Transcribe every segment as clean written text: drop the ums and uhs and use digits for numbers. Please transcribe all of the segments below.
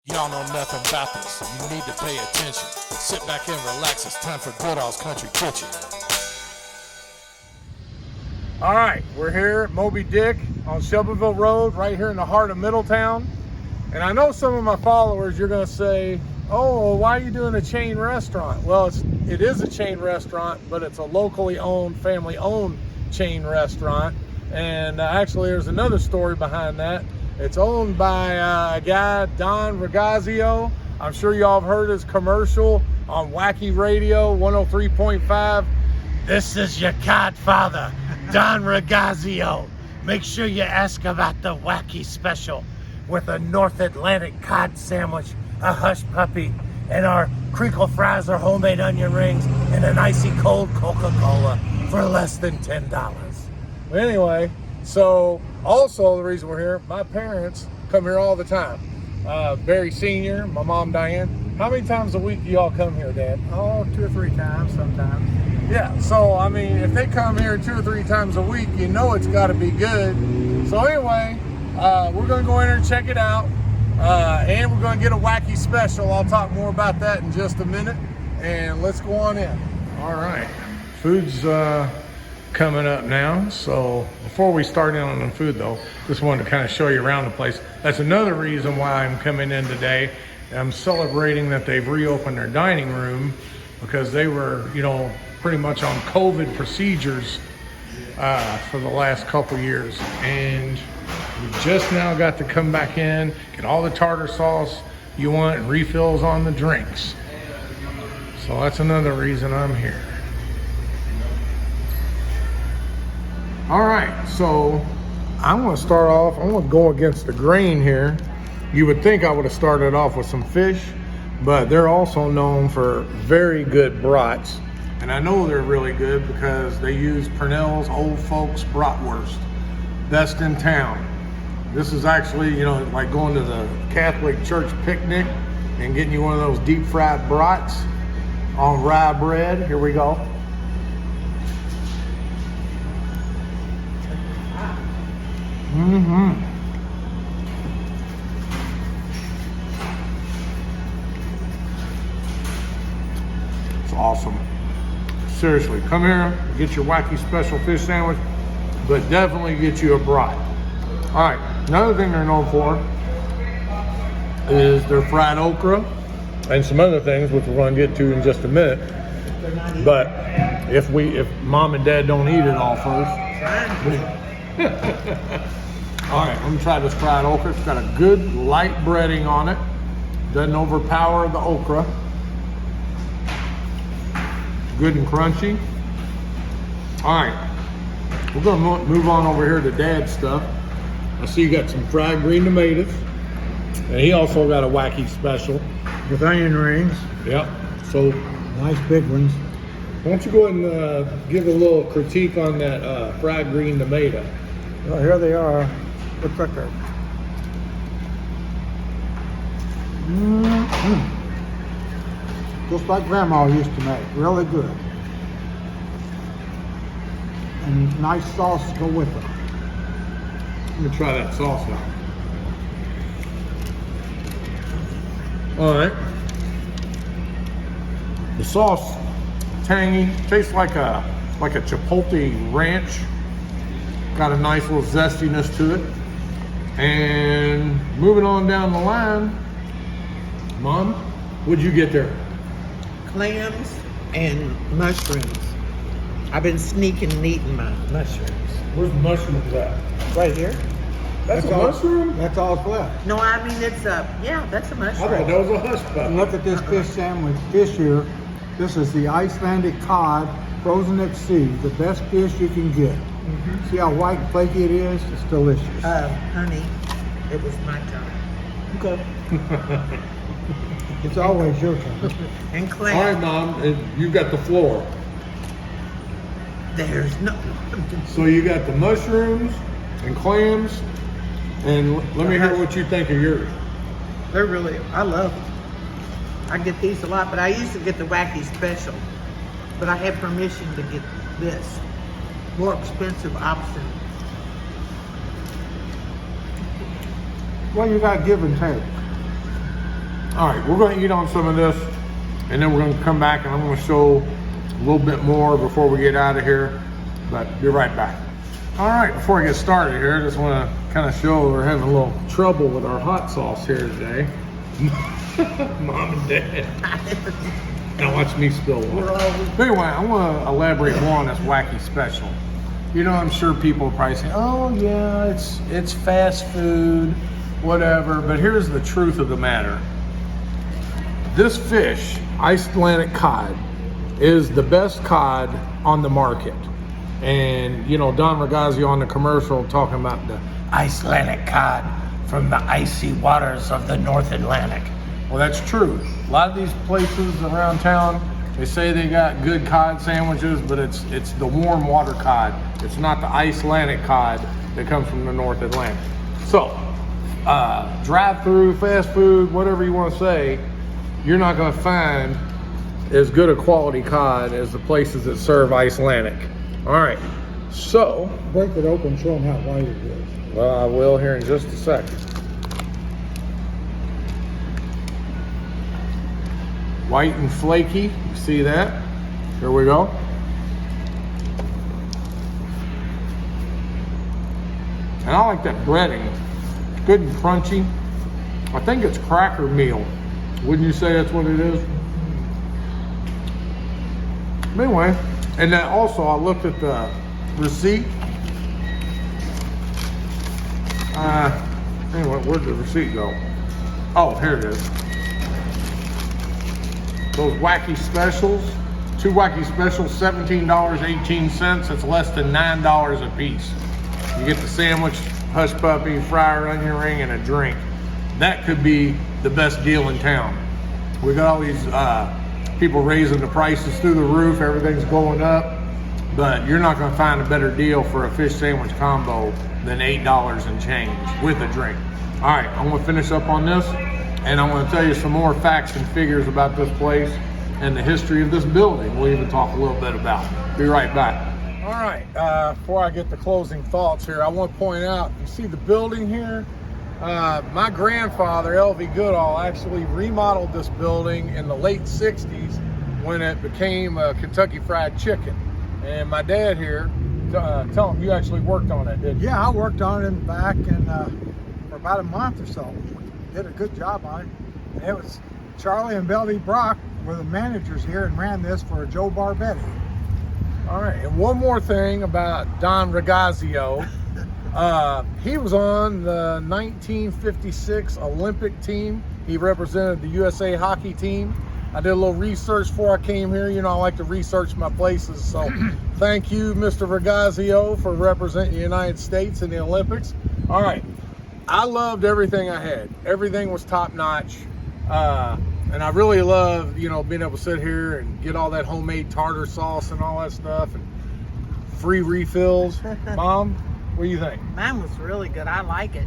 Y'all know nothing about this. You need to pay attention. Sit back and relax. It's time for Goodall's Country Kitchen. All right, we're here at Moby Dick on Shelbyville Road, right here in the heart of Middletown. And I know some of my followers, you're gonna say, oh, why are you doing a chain restaurant? Well, it is a chain restaurant, but it's a locally owned, family owned chain restaurant. And actually there's another story behind that. It's owned by a guy, Don Ragazio. I'm sure y'all have heard his commercial on WAKY Radio 103.5. This is your godfather, Don Ragazio. Make sure you ask about the WAKY Special with a North Atlantic cod sandwich, a hush puppy, and our crinkle fries or homemade onion rings, and an icy cold Coca-Cola for less than $10. But anyway, so also the reason we're here, my parents come here all the time. Barry Sr., my mom Diane. How many times a week do y'all come here, Dad? Oh, 2 or 3 times sometimes. Yeah, so I mean, if they come here 2 or 3 times a week, you know it's got to be good. So anyway, we're going to go in there and check it out. And we're going to get a WAKY Special. I'll talk more about that in just a minute. And let's go on in. All right, food's coming up now. So before we start in on the food though, just wanted to kind of show you around the place. That's another reason why I'm coming in today. I'm celebrating that they've reopened their dining room because they were, you know, pretty much on COVID procedures for the last couple years. And we just now got to come back in, get all the tartar sauce you want and refills on the drinks. So that's another reason I'm here. All right, so I'm gonna start off, I'm gonna go against the grain here. You would think I would have started off with some fish, but they're also known for very good brats. And I know they're really good because they use Purnell's Old Folks Bratwurst, best in town. This is actually, you know, like going to the Catholic church picnic and getting you one of those deep fried brats on rye bread. Here we go. Mm-hmm. It's awesome. Seriously, come here, get your WAKY Special fish sandwich, but definitely get you a brat. All right, another thing they're known for is their fried okra and some other things, which we're going to get to in just a minute. But if mom and dad don't eat it all first. All right, I'm gonna try this fried okra. It's got a good light breading on it. Doesn't overpower the okra. Good and crunchy. All right, we're gonna move on over here to Dad's stuff. I see you got some fried green tomatoes, and he also got a WAKY Special With onion rings, Yep. So nice big ones. why don't you go ahead and give a little critique on that fried green tomato? Well, here they are. Looks like a just like Grandma used to make. Really good. And nice sauce to go with it. Let me try that sauce out. All right. The sauce, tangy, tastes like a chipotle ranch. Got a nice little zestiness to it. And moving on down the line, Mom, what'd you get there? Clams and mushrooms. I've been sneaking and eating my mushrooms. Where's the mushrooms at? Right here? That's a all- mushroom? That's all it's left. No, I mean it's that's a I mushroom. thought that was a hush And puppy. look at this fish sandwich. Fish here. This is the Icelandic Cod, frozen at sea. The best fish you can get. See how white and flaky it is? It's delicious. Honey, it was my turn. Okay. It's always your turn. And All right, clams. Mom, you got the floor. There's no. So you got the mushrooms and clams, and let me hear what you think of yours. They're really. I love them. I get these a lot, but I used to get the WAKY Special, but I had permission to get this more expensive option. Well, you got give and take. All right, we're going to eat on some of this, and then we're going to come back and I'm going to show a little bit more before we get out of here, but be right back. All right, before I get started here, I just want to kind of show we're having a little trouble with our hot sauce here today. Mom and Dad. Now watch me spill one. Anyway, I want to elaborate more on this WAKY Special. You know, I'm sure people are probably saying, oh yeah, it's fast food, whatever, but here's the truth of the matter. This fish, Icelandic Cod, is the best cod on the market. And, you know, Don Ragazio on the commercial talking about the Icelandic Cod from the icy waters of the North Atlantic. Well, that's true. A lot of these places around town, they say they got good cod sandwiches, but it's the warm water cod. It's not the Icelandic cod that comes from the North Atlantic. So, drive-through, fast food, whatever you want to say, you're not going to find as good a quality cod as the places that serve Icelandic. All right, so Break it open, show them how white it is. well, I will here in just a second. White and flaky, you see that? Here we go. And I like that breading. It's good and crunchy. I think it's cracker meal. Wouldn't you say that's what it is? But anyway, and then also I looked at the receipt. Anyway, where'd the receipt go? Oh, here it is. Those WAKY Specials, 2 WAKY Specials, $17.18. It's less than $9 a piece. You get the sandwich, hush puppy, fryer, onion ring, and a drink. That could be the best deal in town. We got all these people raising the prices through the roof. Everything's going up, but you're not going to find a better deal for a fish sandwich combo than $8 and change with a drink. All right, I'm going to finish up on this, and I'm going to tell you some more facts and figures about this place and the history of this building. We'll even talk a little bit about it. Be right back. All right, before I get the closing thoughts here, I want to point out, you see the building here? My grandfather, L.V. Goodall, actually remodeled this building in the late 60s when it became Kentucky Fried Chicken. And my dad here, tell him you actually worked on it, didn't you? Yeah, I worked on it in the back and for about a month or so. Did a good job on it. And it was Charlie and Belly Brock were the managers here and ran this for Joe Barbetti. All right, and one more thing about Don Ragazio. He was on the 1956 Olympic team. He represented the USA hockey team. I did a little research before I came here. You know, I like to research my places. So thank you, Mr. Ragazio, for representing the United States in the Olympics. All right, I loved everything I had. Everything was top notch. And I really love, you know, being able to sit here and get all that homemade tartar sauce and all that stuff and free refills. Mom, what do you think? Mine was really good. I like it.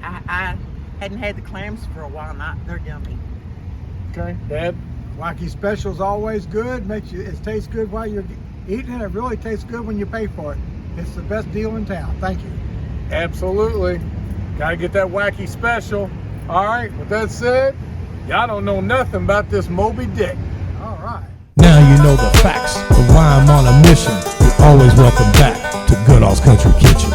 I hadn't had the clams for a while. They're yummy. Okay, Dad? WAKY Special's always good. It tastes good while you're eating it. It really tastes good when you pay for it. It's the best deal in town. Thank you. Absolutely. Gotta get that WAKY Special. All right, with that said, y'all don't know nothing about this Moby Dick. All right. Now you know the facts of why I'm on a mission. You're always welcome back to Goodall's Country Kitchen.